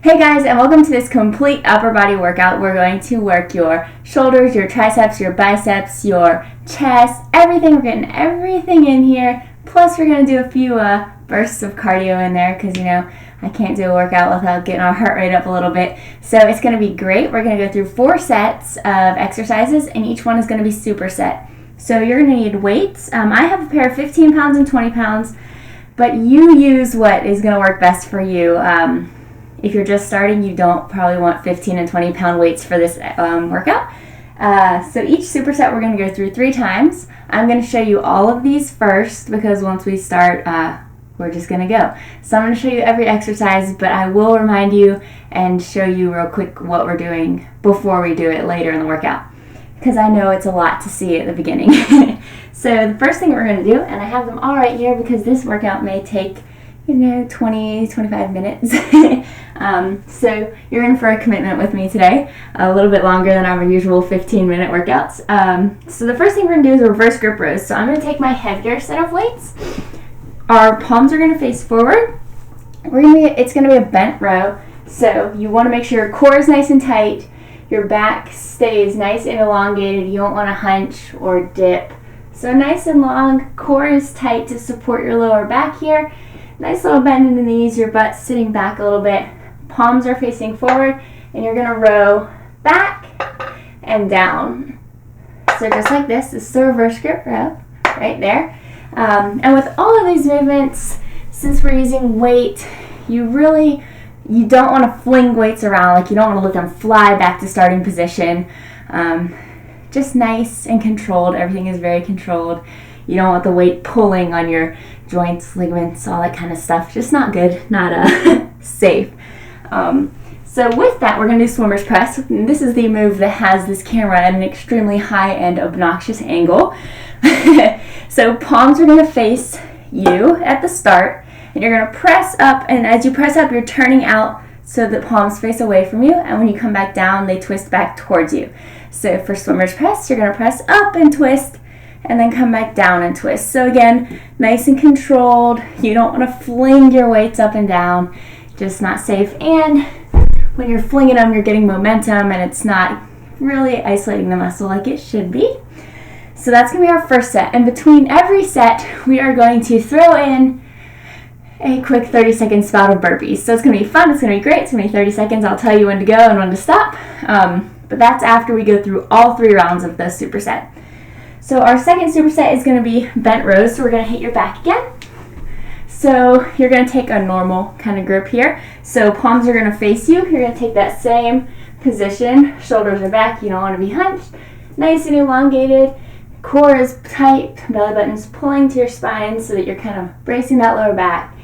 Hey guys, and welcome to this complete upper body workout. We're going to work your shoulders, your triceps, your biceps, your chest, everything. We're getting everything in here. Plus, we're going to do a few bursts of cardio in there because, I can't do a workout without getting our heart rate up a little bit. So it's going to be great. We're going to go through 4 sets of exercises, and each one is going to be superset. So you're going to need weights. I have a pair of 15 pounds and 20 pounds, but you use what is going to work best for you. If you're just starting, you don't probably want 15 and 20 pound weights for this workout. So each superset we're going to go through 3 times. I'm going to show you all of these first because once we start, we're just going to go. So I'm going to show you every exercise, but I will remind you and show you real quick what we're doing before we do it later in the workout, because I know it's a lot to see at the beginning. So the first thing we're going to do, and I have them all right here because this workout may take 20, 25 minutes. So you're in for a commitment with me today, a little bit longer than our usual 15-minute workouts. So the first thing we're going to do is a reverse grip rows. So I'm going to take my heavier set of weights. Our palms are going to face forward. It's going to be a bent row. So you want to make sure your core is nice and tight. Your back stays nice and elongated. You don't want to hunch or dip. So nice and long, core is tight to support your lower back here. Nice little bend in the knees, your butt's sitting back a little bit. Palms are facing forward, and you're going to row back and down. So just like this is the reverse grip row right there. And with all of these movements, since we're using weight, you don't want to fling weights around. Like, you don't want to let them fly back to starting position. Just nice and controlled. Everything is very controlled. You don't want the weight pulling on your joints, ligaments, all that kind of stuff. Just not good, not safe. So with that, we're going to do swimmer's press. And this is the move that has this camera at an extremely high and obnoxious angle. So palms are going to face you at the start, and you're going to press up, and as you press up, you're turning out so the palms face away from you, and when you come back down, they twist back towards you. So for swimmer's press, you're going to press up and twist, and then come back down and twist. So again, nice and controlled. You don't want to fling your weights up and down. Just not safe. And when you're flinging them, you're getting momentum, and it's not really isolating the muscle like it should be. So that's going to be our first set. And between every set, we are going to throw in a quick 30-second spout of burpees. So it's going to be fun. It's going to be great. It's going to be 30 seconds. I'll tell you when to go and when to stop. But that's after we go through all 3 rounds of the superset. So our second superset is going to be bent rows. So we're going to hit your back again. So you're going to take a normal kind of grip here. So palms are going to face you. You're going to take that same position. Shoulders are back. You don't want to be hunched. Nice and elongated. Core is tight. Belly button's pulling to your spine so that you're kind of bracing that lower back.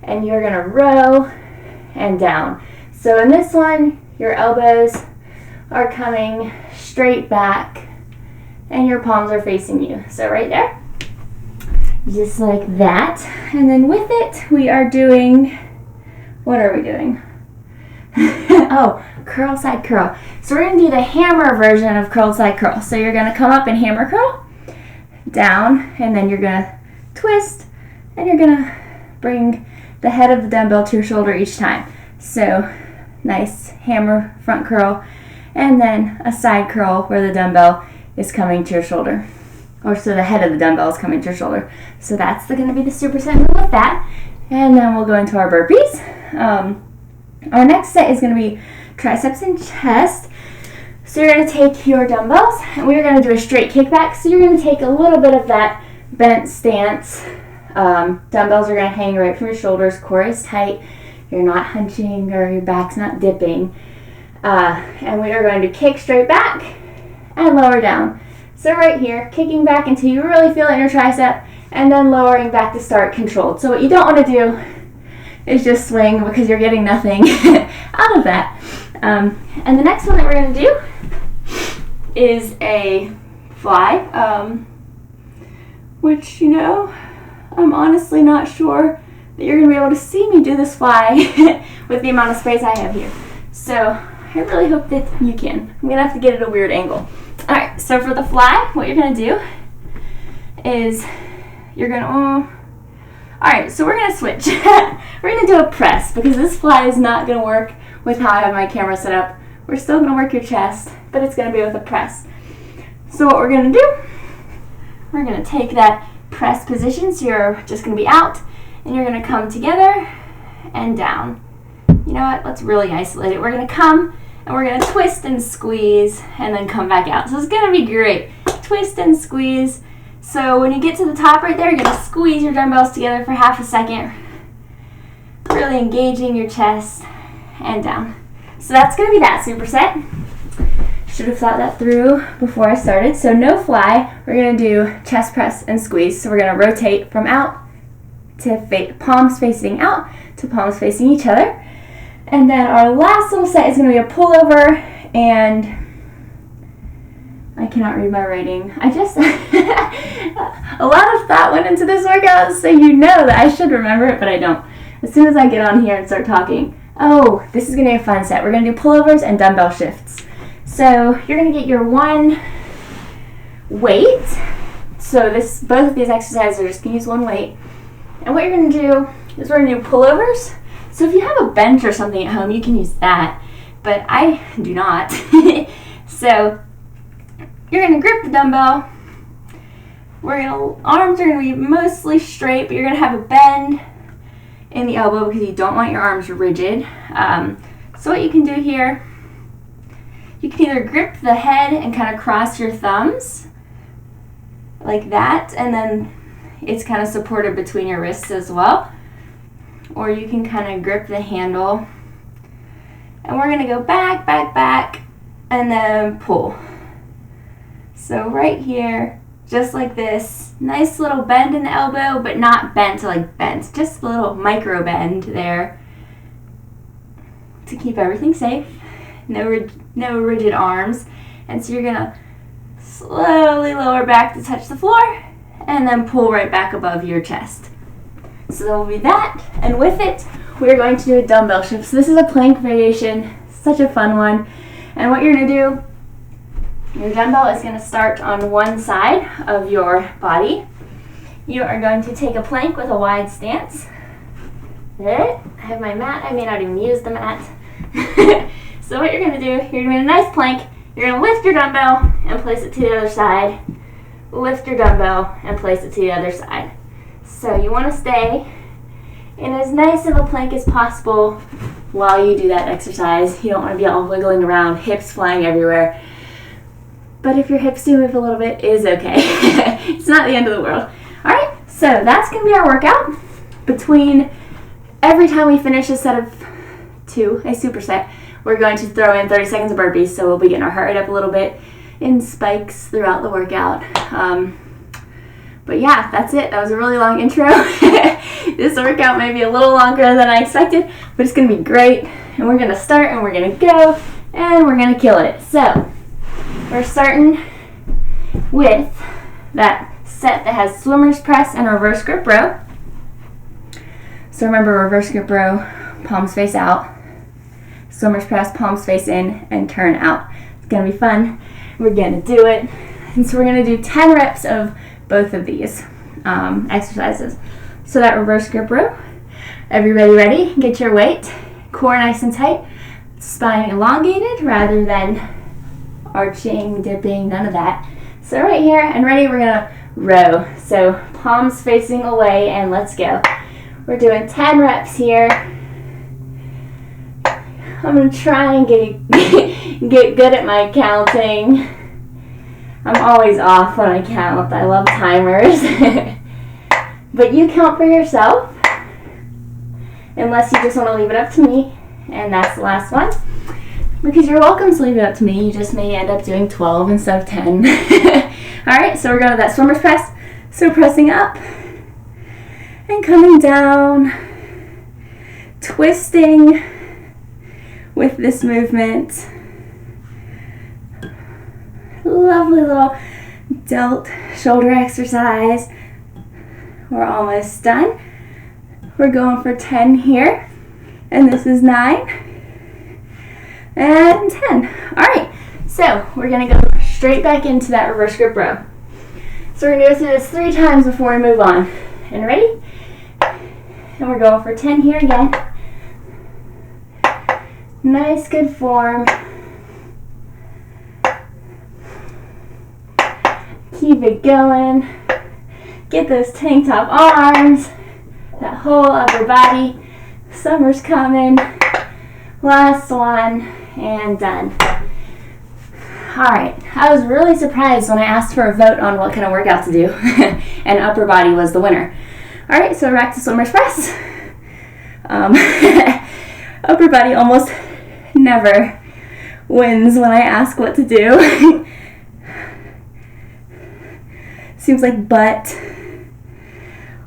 And you're going to row and down. So in this one, your elbows are coming straight back and your palms are facing you. So right there, just like that. And then with it, we are doing, what are we doing? Oh, curl, side curl. So we're going to do the hammer version of curl, side curl. So you're going to come up and hammer curl, down, and then you're going to twist, and you're going to bring the head of the dumbbell to your shoulder each time. So nice hammer front curl, and then a side curl where the dumbbell is coming to your shoulder. Or so the head of the dumbbell is coming to your shoulder. So that's going to be the superset move with that. And then we'll go into our burpees. Our next set is going to be triceps and chest. So you're going to take your dumbbells, and we're going to do a straight kickback. So you're going to take a little bit of that bent stance. Dumbbells are going to hang right from your shoulders. Core is tight. You're not hunching or your back's not dipping. And we are going to kick straight back and lower down. So right here, kicking back until you really feel it in your tricep, and then lowering back to start controlled. So what you don't want to do is just swing because you're getting nothing out of that. And the next one that we're going to do is a fly, which, I'm honestly not sure that you're going to be able to see me do this fly with the amount of space I have here. So I really hope that you can. I'm going to have to get it a weird angle. All right, so for the fly, what you're going to do is you're going to, all right, so we're going to switch. We're going to do a press because this fly is not going to work with how I have my camera set up. We're still going to work your chest, but it's going to be with a press. So what we're going to do, we're going to take that press position, so you're just going to be out, and you're going to come together and down. You know what, let's really isolate it. We're going to come, and we're going to twist and squeeze, and then come back out. So it's going to be great. Twist and squeeze. So when you get to the top right there, you're going to squeeze your dumbbells together for half a second, really engaging your chest and down. So that's going to be that superset. Should have thought that through before I started. So no fly. We're going to do chest press and squeeze. So we're going to rotate from out to palms facing out to palms facing each other. And then our last little set is going to be a pullover, and I cannot read my writing. A lot of thought went into this workout, so you know that I should remember it, but I don't. As soon as I get on here and start talking, oh, this is going to be a fun set. We're going to do pullovers and dumbbell shifts. So you're going to get your one weight. So both of these exercises are just going to use one weight. And what you're going to do is we're going to do pullovers. So if you have a bench or something at home, you can use that, but I do not. So you're going to grip the dumbbell. Arms are going to be mostly straight, but you're going to have a bend in the elbow because you don't want your arms rigid. So what you can do here, you can either grip the head and kind of cross your thumbs like that, and then it's kind of supported between your wrists as well. Or you can kind of grip the handle. And we're going to go back, back, back, and then pull. So right here, just like this, nice little bend in the elbow, but not bent like bent, just a little micro bend there to keep everything safe. No rigid arms. And so you're going to slowly lower back to touch the floor, and then pull right back above your chest. So that will be that, and with it, we're going to do a dumbbell shift. So this is a plank variation, such a fun one. And what you're going to do, your dumbbell is going to start on one side of your body. You are going to take a plank with a wide stance. There, I have my mat. I may not even use the mat. So what you're going to do, you're going to do a nice plank. You're going to lift your dumbbell and place it to the other side. Lift your dumbbell and place it to the other side. So you want to stay in as nice of a plank as possible while you do that exercise. You don't want to be all wiggling around, hips flying everywhere. But if your hips do move a little bit, it is okay. It's not the end of the world. Alright, so that's going to be our workout. Between every time we finish a set of two, a superset, we're going to throw in 30 seconds of burpees, so we'll be getting our heart rate up a little bit in spikes throughout the workout. But yeah, that's it. That was a really long intro. This workout may be a little longer than I expected, but it's going to be great. And we're going to start, and we're going to go, and we're going to kill it. So we're starting with that set that has swimmer's press and reverse grip row. So remember, reverse grip row, palms face out. Swimmer's press, palms face in, and turn out. It's going to be fun. We're going to do it. And so we're going to do 10 reps of both of these exercises. So that reverse grip row, everybody ready? Get your weight, core nice and tight, spine elongated rather than arching, dipping, none of that. So right here and ready, we're gonna row. So palms facing away, and let's go. We're doing 10 reps here. I'm gonna try and get good at my counting. I'm always off when I count. I love timers. But you count for yourself, unless you just want to leave it up to me. And that's the last one. Because you're welcome to leave it up to me. You just may end up doing 12 instead of 10. Alright, so we're going to that swimmer's press. So pressing up and coming down, twisting with this movement. Lovely little delt shoulder exercise. We're almost done. We're going for 10 here, and this is 9 and 10. Alright, so we're going to go straight back into that reverse grip row. So we're going to go through this 3 times before we move on. And ready? And we're going for 10 here again. Nice, good form. Keep it going. Get those tank top arms, that whole upper body. Summer's coming. Last one, and done. Alright, I was really surprised when I asked for a vote on what kind of workout to do, and upper body was the winner. Alright, so back to swimmer's press. Upper body almost never wins when I ask what to do. Seems like butt,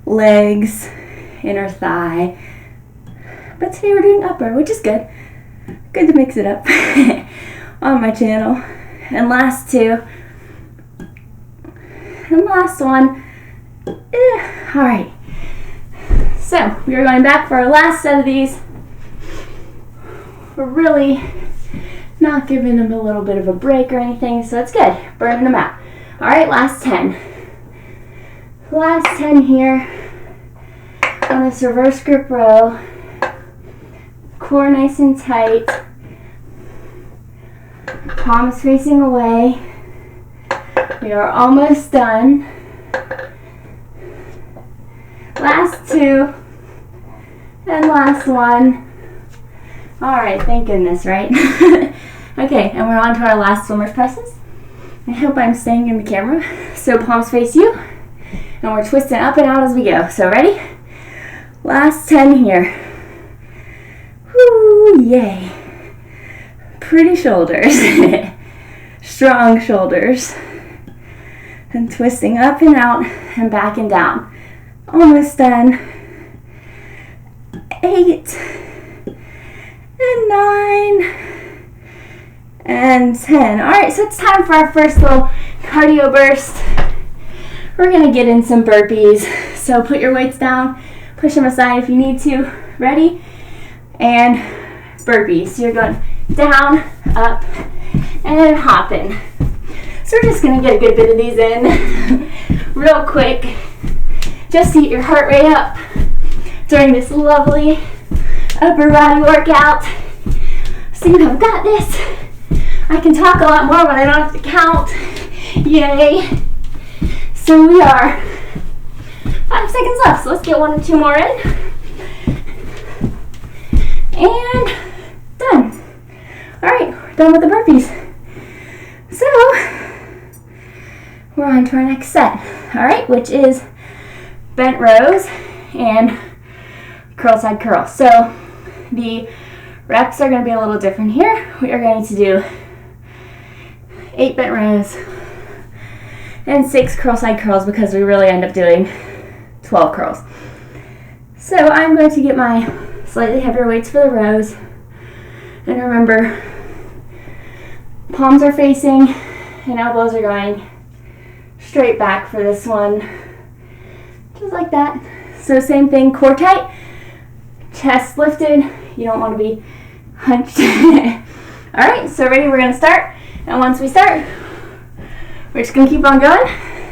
legs, inner thigh. But today we're doing upper, which is good. Good to mix it up on my channel. And last two. And last one. Alright. So, we are going back for our last set of these. We're really not giving them a little bit of a break or anything, so it's good. Burning them out. Alright, last 10. Last 10 here on this reverse grip row. Core nice and tight. Palms facing away. We are almost done. Last two. And last one. Alright, thank goodness, right? Okay, and we're on to our last swimmer's presses. I hope I'm staying in the camera. So palms face you. And we're twisting up and out as we go. So ready? Last 10 here. Woo, yay. Pretty shoulders. Strong shoulders. And twisting up and out and back and down. Almost done. 8 and 9 and 10. Alright, so it's time for our first little cardio burst. We're going to get in some burpees. So put your weights down, push them aside if you need to. Ready? And burpees. So you're going down, up, and hopping. So we're just going to get a good bit of these in real quick. Just to get your heart rate up during this lovely upper body workout. So you know, I've got this. I can talk a lot more when I don't have to count. Yay. So we are 5 seconds left. So let's get 1 or 2 more in. And done. Alright, we're done with the burpees. So we're on to our next set. Alright, which is bent rows and curl side curl. So the reps are going to be a little different here. We are going to do 8 bent rows and 6 curl side curls because we really end up doing 12 curls. So I'm going to get my slightly heavier weights for the rows. And remember, palms are facing and elbows are going straight back for this one. Just like that. So same thing, core tight, chest lifted. You don't want to be hunched. Alright, so ready, we're going to start. And once we start, we're just going to keep on going.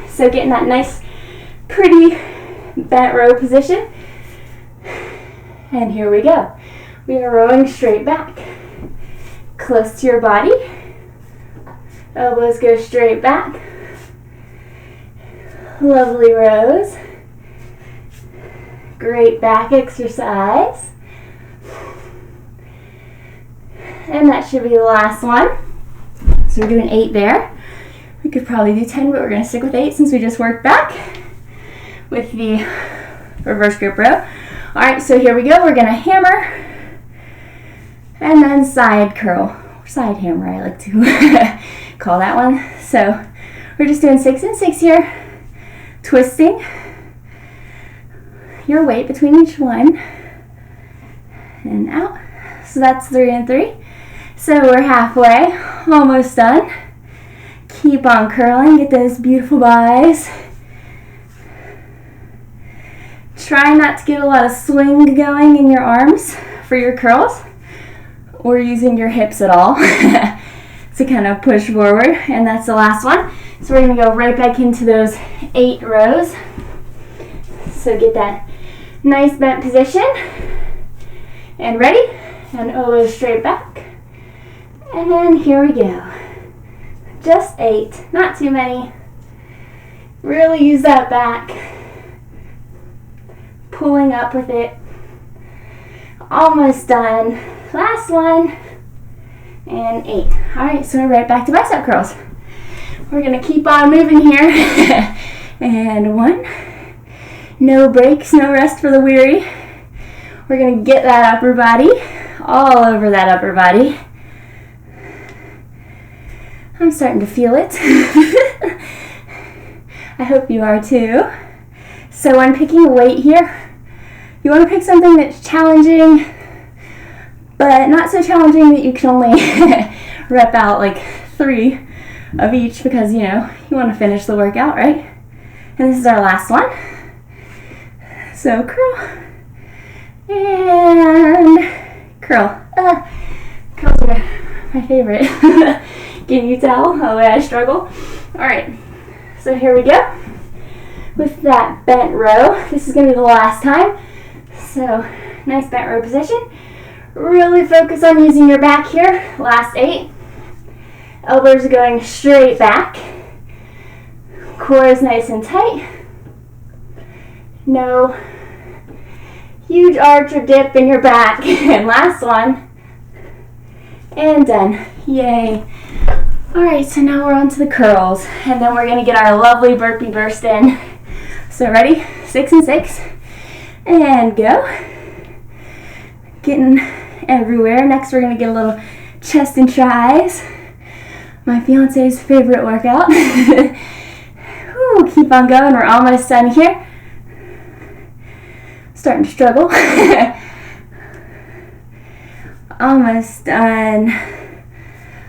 So get in that nice, pretty bent row position. And here we go. We are rowing straight back. Close to your body. Elbows go straight back. Lovely rows. Great back exercise. And that should be the last one. So we're doing 8 there. We could probably do 10, but we're going to stick with 8 since we just worked back with the reverse grip row. Alright, so here we go. We're going to hammer and then side curl. Or side hammer, I like to call that one. So we're just doing 6 and 6 here. Twisting your weight between each one and out. So that's 3 and 3. So we're halfway, almost done. Keep on curling, get those beautiful buys. Try not to get a lot of swing going in your arms for your curls or using your hips at all to kind of push forward. And that's the last one. So we're going to go right back into those 8 rows. So get that nice bent position. And ready? And elbows straight back. And here we go. Just 8, not too many. Really use that back. Pulling up with it. Almost done. Last one. And 8. Alright, so we're right back to bicep curls. We're going to keep on moving here. And 1. No breaks, no rest for the weary. We're going to get that upper body all over that upper body. I'm starting to feel it. I hope you are too. So when picking a weight here, you want to pick something that's challenging, but not so challenging that you can only rep out like 3 of each, because you want to finish the workout, right? And this is our last one. So curl and curl. Curls are my favorite. Can you tell how I struggle? Alright, so here we go. With that bent row, this is going to be the last time. So, nice bent row position. Really focus on using your back here. Last 8. Elbows are going straight back. Core is nice and tight. No huge arch or dip in your back. And last one. And done. Yay. Alright, so now we're on to the curls. And then we're going to get our lovely burpee burst in. So ready? 6 and 6. And go. Getting everywhere. Next we're going to get a little chest and tries. My fiance's favorite workout. Whew, keep on going. We're almost done here. Starting to struggle. Almost done.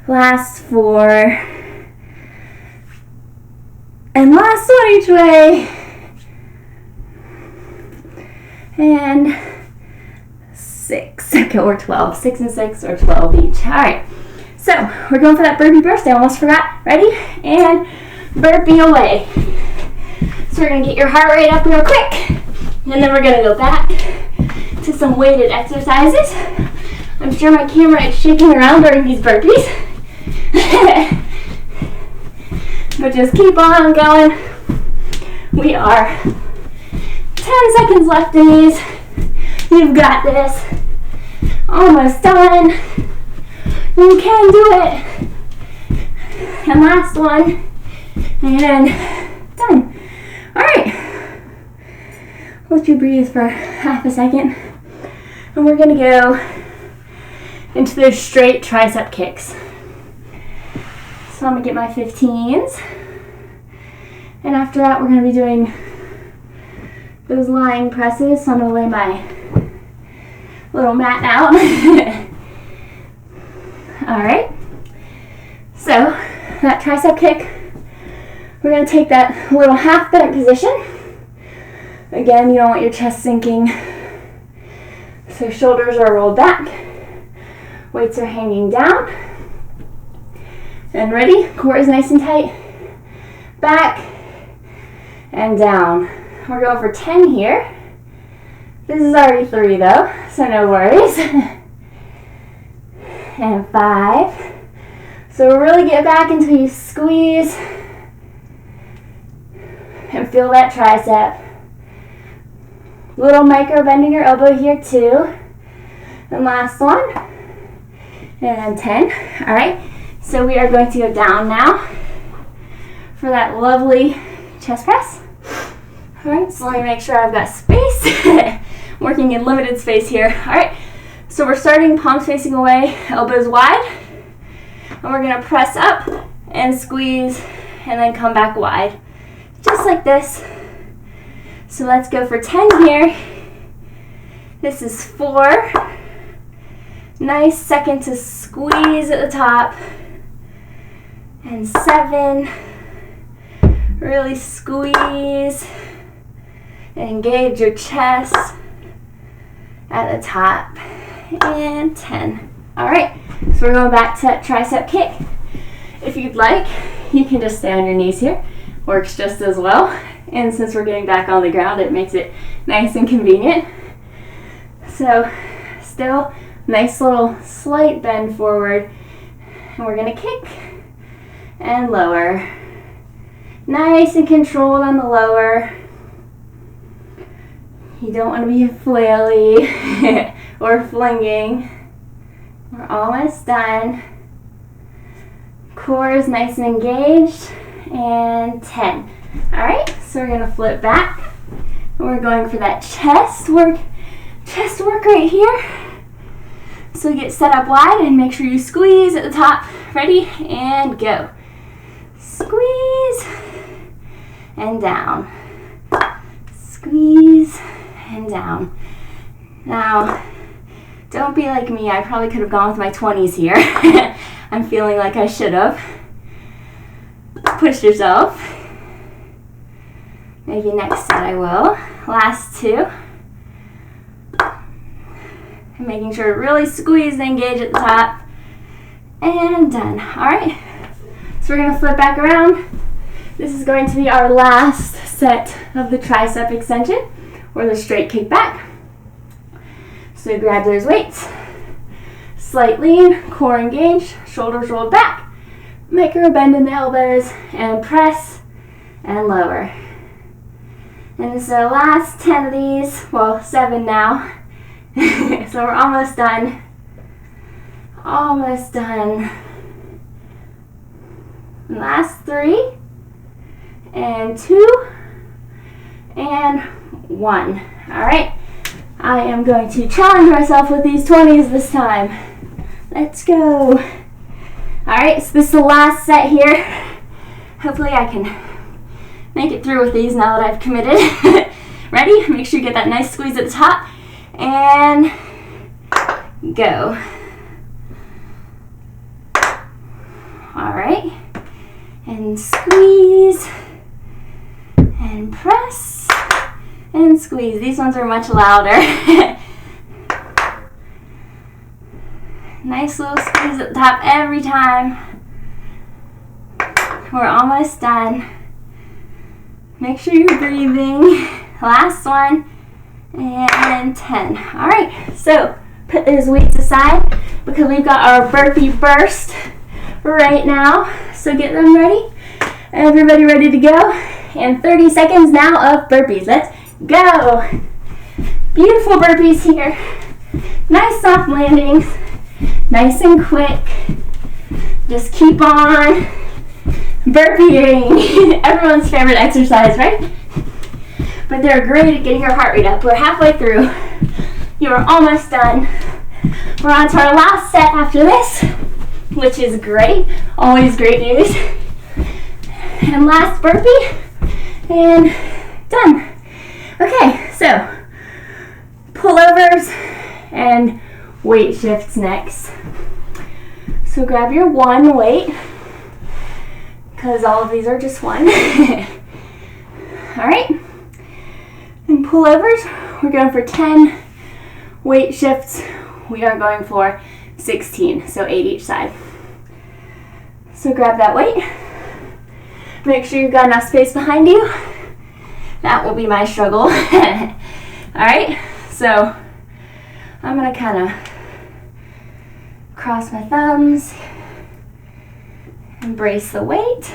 Last 4. And last one each way. And 6. Okay, or 12. 6 and 6 or 12 each. Alright. So, we're going for that burpee burst. I almost forgot. Ready? And burpee away. So we're going to get your heart rate up real quick. And then we're going to go back to some weighted exercises. I'm sure my camera is shaking around during these burpees. But just keep on going. We are 10 seconds left in these. You've got this. Almost done. You can do it. And last one. And done. Alright. Let you breathe for half a second. And we're going to go into those straight tricep kicks. So I'm going to get my 15s. And after that, we're going to be doing those lying presses. So I'm going to lay my little mat out. Alright. So, that tricep kick, we're going to take that little half bent position. Again, you don't want your chest sinking. So shoulders are rolled back. Weights are hanging down. And ready? Core is nice and tight. Back and down. We're going for 10 here. This is already 3 though, so no worries. And 5. So really get back until you squeeze and feel that tricep. Little micro bend in your elbow here too. And last one. And 10. Alright, so we are going to go down now for that lovely chest press. Alright, so let me make sure I've got space. Working in limited space here. Alright, so we're starting palms facing away, elbows wide. And we're going to press up and squeeze and then come back wide. Just like this. So let's go for 10 here. This is 4. Nice second to squeeze at the top. And 7. Really squeeze and engage your chest at the top. And 10. Alright, so we're going back to that tricep kick. If you'd like, you can just stay on your knees here. Works just as well. And since we're getting back on the ground, it makes it nice and convenient. So, still, nice little slight bend forward. And we're gonna kick and lower. Nice and controlled on the lower. You don't want to be flaily or flinging. We're almost done. Core is nice and engaged. And 10. Alright, so we're gonna flip back. And we're going for that chest work right here. So get set up wide and make sure you squeeze at the top. Ready? And go. Squeeze and down. Squeeze and down. Now, don't be like me. I probably could have gone with my 20s here. I'm feeling like I should have. Push yourself. Maybe next set I will. Last 2. And making sure to really squeeze and engage at the top. And done. Alright. So we're going to flip back around. This is going to be our last set of the tricep extension, or the straight kick back. So grab those weights. Slight lean, core engaged, shoulders rolled back. Micro bend in the elbows and press and lower. And this is our last 10 of these, well, 7 now. So we're almost done. Almost done. Last 3 and 2 and 1. All right, I am going to challenge myself with these 20s this time. Let's go. All right, so this is the last set here. Hopefully I can make it through with these now that I've committed. Ready? Make sure you get that nice squeeze at the top and go. All right, and squeeze and press and squeeze. These ones are much louder. Nice little squeeze at the top every time. We're almost done. Make sure you're breathing. Last one and 10. All right, so put those weights aside because we've got our burpee burst right now. So get them ready. Everybody ready to go? And 30 seconds now of burpees. Let's go. Beautiful burpees here. Nice soft landings. Nice and quick. Just keep on burpeeing. Everyone's favorite exercise, right? But they're great at getting your heart rate up. We're halfway through. You're almost done. We're on to our last set after this, which is great. Always great news. And last burpee. And done. Okay, so pullovers and weight shifts next. So grab your one weight, because all of these are just one. Alright. And pullovers, we're going for 10. Weight shifts, we are going for 16, so 8 each side. So grab that weight. Make sure you've got enough space behind you. That will be my struggle. Alright, so I'm going to kind of cross my thumbs, embrace the weight.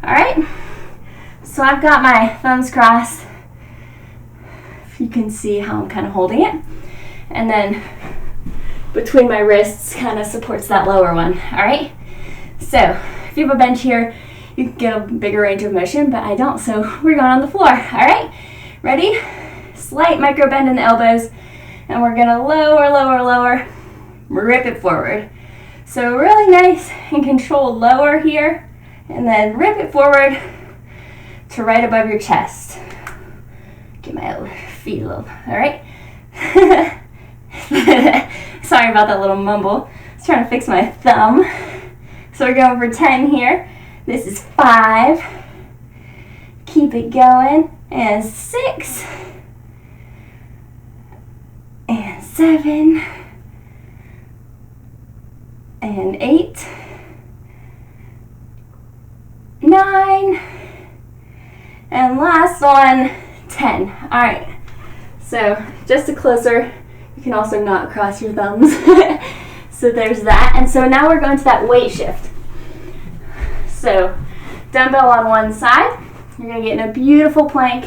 Alright, so I've got my thumbs crossed. If you can see how I'm kind of holding it. And then between my wrists kind of supports that lower one. Alright, so if you have a bench here, you can get a bigger range of motion, but I don't, so we're going on the floor. Alright, ready? Slight micro bend in the elbows, and we're gonna lower, lower, lower, rip it forward. So really nice and controlled lower here, and then rip it forward to right above your chest. Get my feet a little, alright? Sorry about that little mumble. I was trying to fix my thumb. So we're going for 10 here. This is 5. Keep it going. And 6. And 7. And 8. 9. And last one, 10. Alright. So just a closer. You can also not cross your thumbs. So there's that. And so now we're going to that weight shift. So dumbbell on one side. You're going to get in a beautiful plank.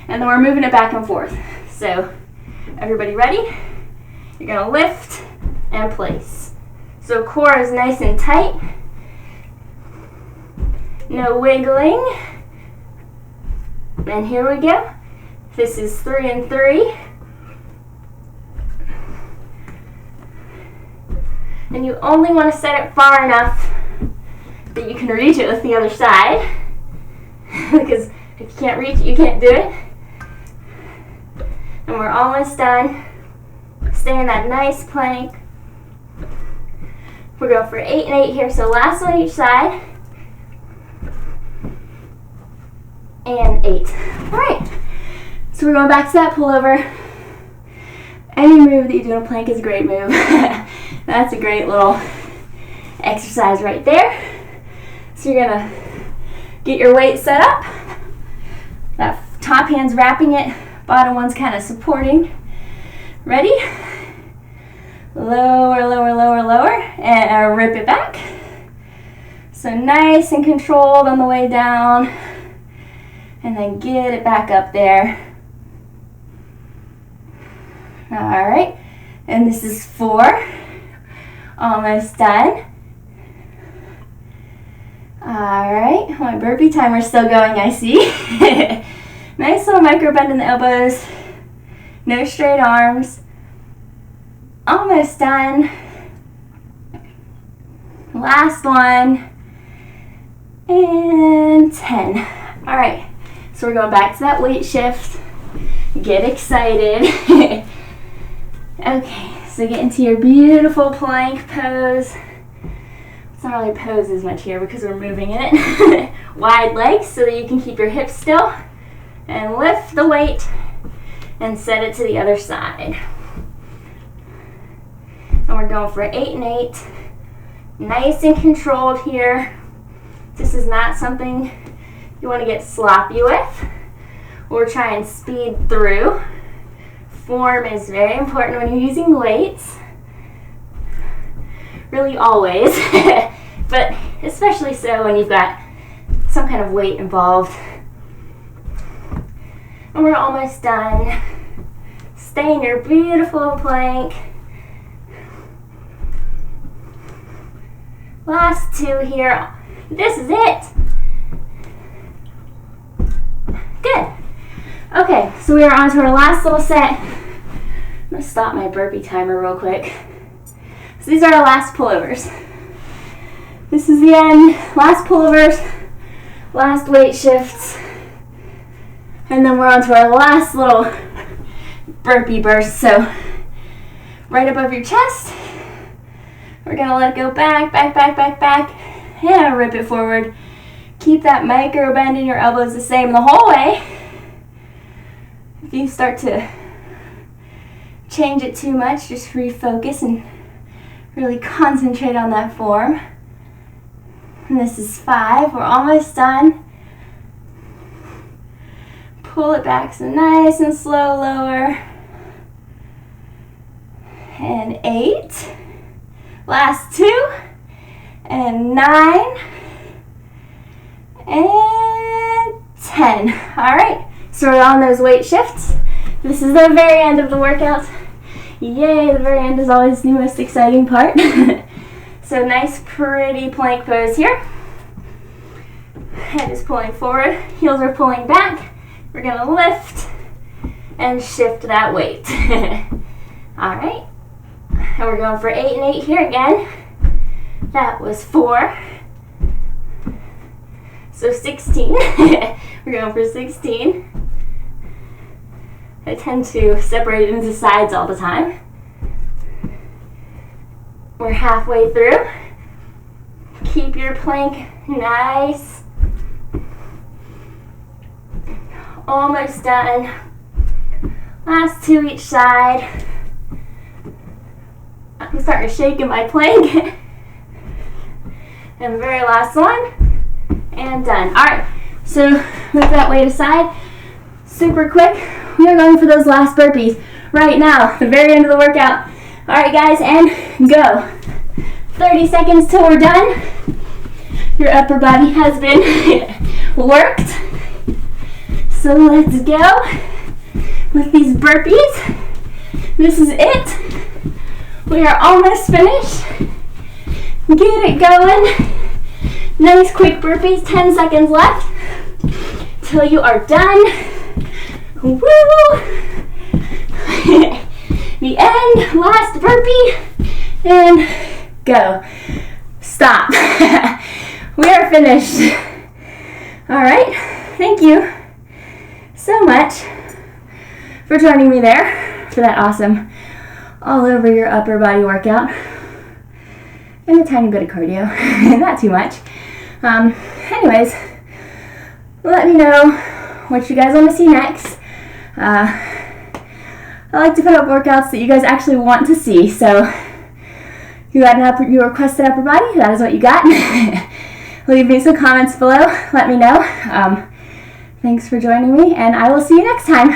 And then we're moving it back and forth. So everybody ready? You're going to lift and place. So core is nice and tight. No wiggling. And here we go. This is 3 and 3. And you only want to set it far enough that you can reach it with the other side. Because if you can't reach it, you can't do it. And we're almost done. Stay in that nice plank. We're going for 8 and 8 here, so last one each side. And 8. Alright, so we're going back to that pullover. Any move that you do in a plank is a great move. That's a great little exercise right there. So you're going to get your weight set up. That top hand's wrapping it, bottom one's kind of supporting. Ready? Lower, lower, lower, lower, and rip it back. So nice and controlled on the way down. And then get it back up there. Alright, and this is 4. Almost done. Alright, my burpee timer's still going, I see. Nice little micro bend in the elbows. No straight arms. Almost done. Last one. And 10. Alright, so we're going back to that weight shift. Get excited. Okay, so get into your beautiful plank pose. It's not really pose as much here because we're moving in it. Wide legs so that you can keep your hips still. And lift the weight and set it to the other side. And we're going for 8 and 8. Nice and controlled here. This is not something you want to get sloppy with or try and speed through. Form is very important when you're using weights. Really always, but especially so when you've got some kind of weight involved. And we're almost done. Stay in your beautiful plank. Last 2 here. This is it. Good. Okay, so we are on to our last little set. I'm going to stop my burpee timer real quick. So these are our last pullovers. This is the end. Last pullovers, last weight shifts. And then we're on to our last little burpee burst. So right above your chest, we're going to let it go back, back, back, back, back. And rip it forward. Keep that micro bend in your elbows the same the whole way. If you start to change it too much, just refocus and really concentrate on that form. And this is 5. We're almost done. Pull it back so nice and slow, lower. And 8. Last 2. And 9. And 10. Alright, so we're on those weight shifts. This is the very end of the workout. Yay, the very end is always the most exciting part. So nice, pretty plank pose here. Head is pulling forward, heels are pulling back. We're going to lift and shift that weight. Alright, and we're going for 8 and 8 here again. That was 4. So 16. We're going for 16. I tend to separate it into sides all the time. We're halfway through. Keep your plank nice. Almost done. Last 2 each side. I'm starting to shake in my plank. And the very last one. And done. Alright, so move that weight aside. Super quick. We are going for those last burpees right now, the very end of the workout. Alright guys, and go. 30 seconds till we're done. Your upper body has been worked. So let's go with these burpees. This is it. We are almost finished. Get it going. Nice quick burpees, 10 seconds left till you are done. Woo! The end, last burpee, and go. Stop. We are finished. All right, thank you so much for joining me there for that awesome all over your upper body workout and a tiny bit of cardio, not too much. Anyways, let me know what you guys want to see next. I like to put up workouts that you guys actually want to see, so you requested upper body, that is what you got. Leave me some comments below, let me know. Thanks for joining me, and I will see you next time.